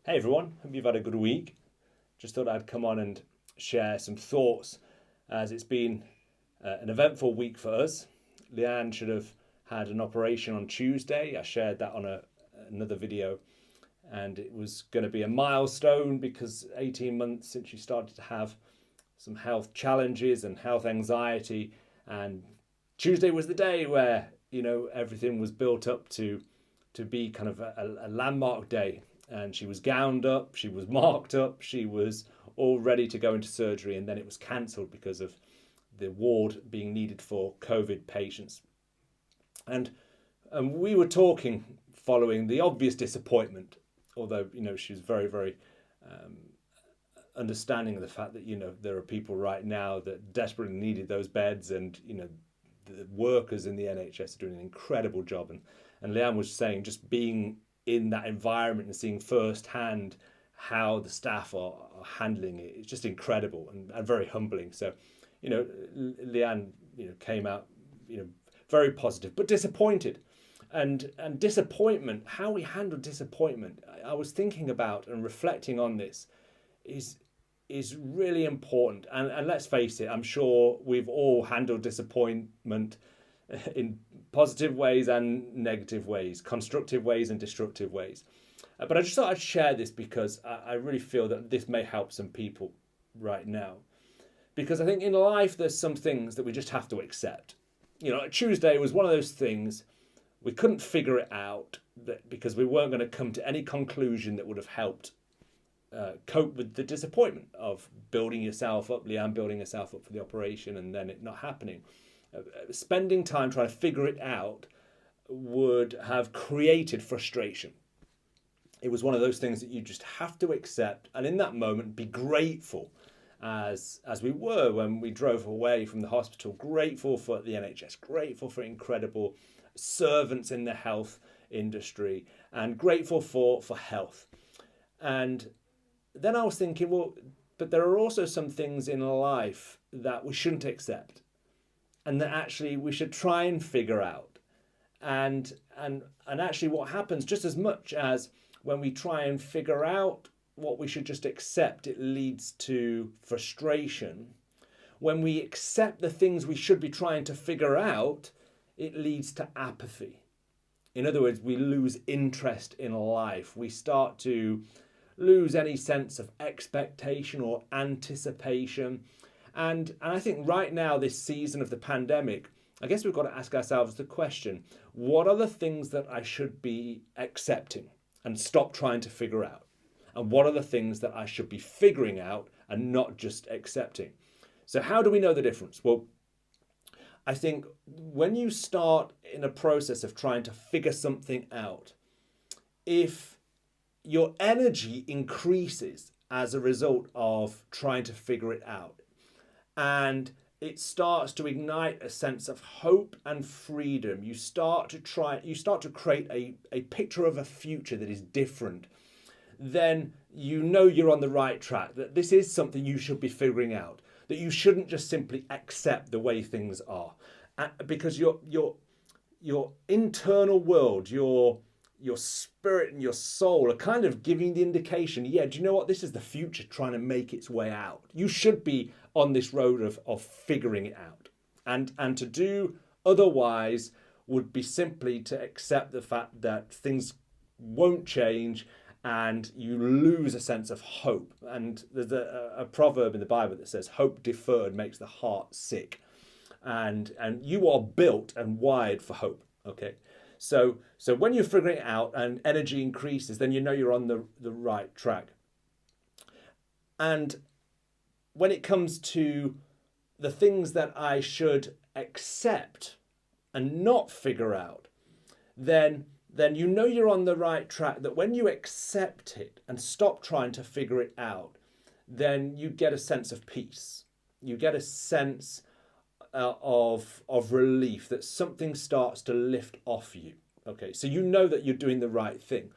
Hey everyone, hope you've had a good week. Just thought I'd come on and share some thoughts as it's been an eventful week for us. Leanne should have had an operation on Tuesday. I shared that on another video, and it was going to be a milestone because 18 months since she started to have some health challenges and health anxiety. And Tuesday was the day where everything was built up to be kind of a landmark day. And she was gowned up, she was marked up, she was all ready to go into surgery, and then it was cancelled because of the ward being needed for COVID patients. And we were talking following the obvious disappointment, although she was very, very understanding of the fact that there are people right now that desperately needed those beds, and the workers in the NHS are doing an incredible job. And Leanne was saying just being in that environment and seeing firsthand how the staff are handling it, it's just incredible and very humbling. So, Leanne, came out, very positive, but disappointed. And disappointment, how we handle disappointment, I was thinking about and reflecting on this is really important. And let's face it, I'm sure we've all handled disappointment in positive ways and negative ways, constructive ways and destructive ways. But I just thought I'd share this because I really feel that this may help some people right now. Because I think in life there's some things that we just have to accept. Tuesday was one of those things we couldn't figure it out because we weren't going to come to any conclusion that would have helped cope with the disappointment of building yourself up, Leanne building herself up for the operation and then it not happening. Spending time trying to figure it out would have created frustration. It was one of those things that you just have to accept, and in that moment be grateful, as we were when we drove away from the hospital, grateful for the NHS, grateful for incredible servants in the health industry, and grateful for health. And then I was thinking, well, but there are also some things in life that we shouldn't accept, and that actually we should try and figure out. And actually what happens, just as much as when we try and figure out what we should just accept, it leads to frustration. When we accept the things we should be trying to figure out, it leads to apathy. In other words, we lose interest in life. We start to lose any sense of expectation or anticipation. And I think right now, this season of the pandemic, I guess we've got to ask ourselves the question, what are the things that I should be accepting and stop trying to figure out? And what are the things that I should be figuring out and not just accepting? So how do we know the difference? Well, I think when you start in a process of trying to figure something out, if your energy increases as a result of trying to figure it out, and it starts to ignite a sense of hope and freedom. You start to create a picture of a future that is different. Then you're on the right track, that this is something you should be figuring out, that you shouldn't just simply accept the way things are. Because your internal world, your spirit and your soul are kind of giving the indication, yeah, do you know what? This is the future trying to make its way out. You should be on this road of figuring it out. And to do otherwise would be simply to accept the fact that things won't change and you lose a sense of hope. And there's a proverb in the Bible that says, hope deferred makes the heart sick. And you are built and wired for hope, okay? So when you're figuring it out and energy increases, then you're on the right track. And when it comes to the things that I should accept and not figure out, then you're on the right track, that when you accept it and stop trying to figure it out, then you get a sense of peace. You get a sense of relief, that something starts to lift off you. Okay, so you know that you're doing the right thing.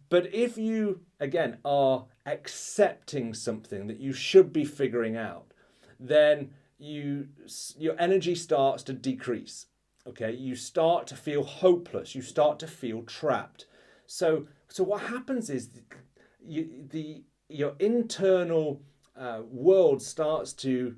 But if you, again, are accepting something that you should be figuring out, then your energy starts to decrease. Okay, you start to feel hopeless. You start to feel trapped. So what happens is your internal world starts to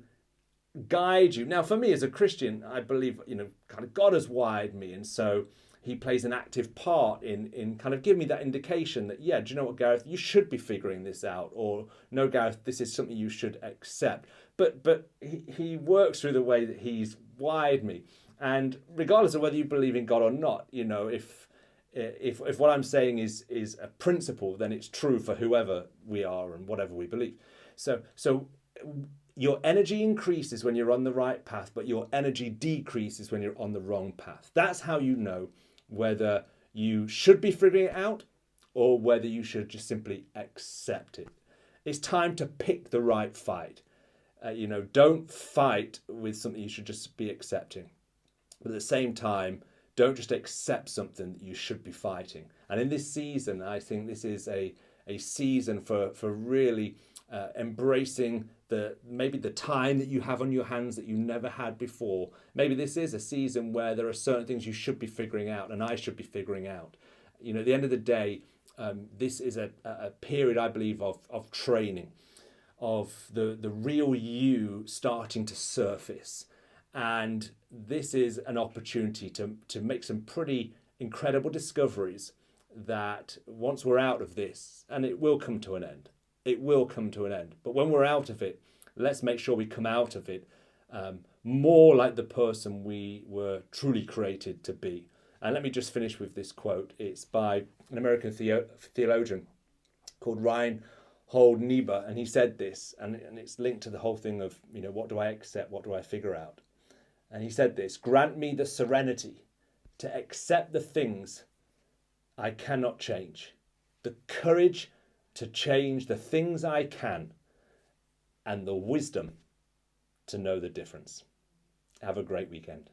guide you. Now, for me as a Christian, I believe, kind of God has wired me, and so he plays an active part in kind of giving me that indication that, yeah, do you know what, Gareth, you should be figuring this out, or no, Gareth, this is something you should accept. But he works through the way that he's wired me, and regardless of whether you believe in God or not, if what I'm saying is a principle, then it's true for whoever we are and whatever we believe. So your energy increases when you're on the right path, but your energy decreases when you're on the wrong path. That's how you know whether you should be figuring it out or whether you should just simply accept it. It's time to pick the right fight. Don't fight with something you should just be accepting. But at the same time, don't just accept something that you should be fighting. And in this season, I think this is a season for really embracing maybe the time that you have on your hands that you never had before. Maybe this is a season where there are certain things you should be figuring out and I should be figuring out. At the end of the day, this is a period, I believe, of training, of the real you starting to surface. And this is an opportunity to make some pretty incredible discoveries that once we're out of this, and it will come to an end, but when we're out of it, let's make sure we come out of it more like the person we were truly created to be. And let me just finish with this quote. It's by an American theologian called Reinhold Niebuhr, and he said this, and it's linked to the whole thing of, what do I accept, what do I figure out? And he said this: grant me the serenity to accept the things I cannot change, the courage to change the things I can, and the wisdom to know the difference. Have a great weekend.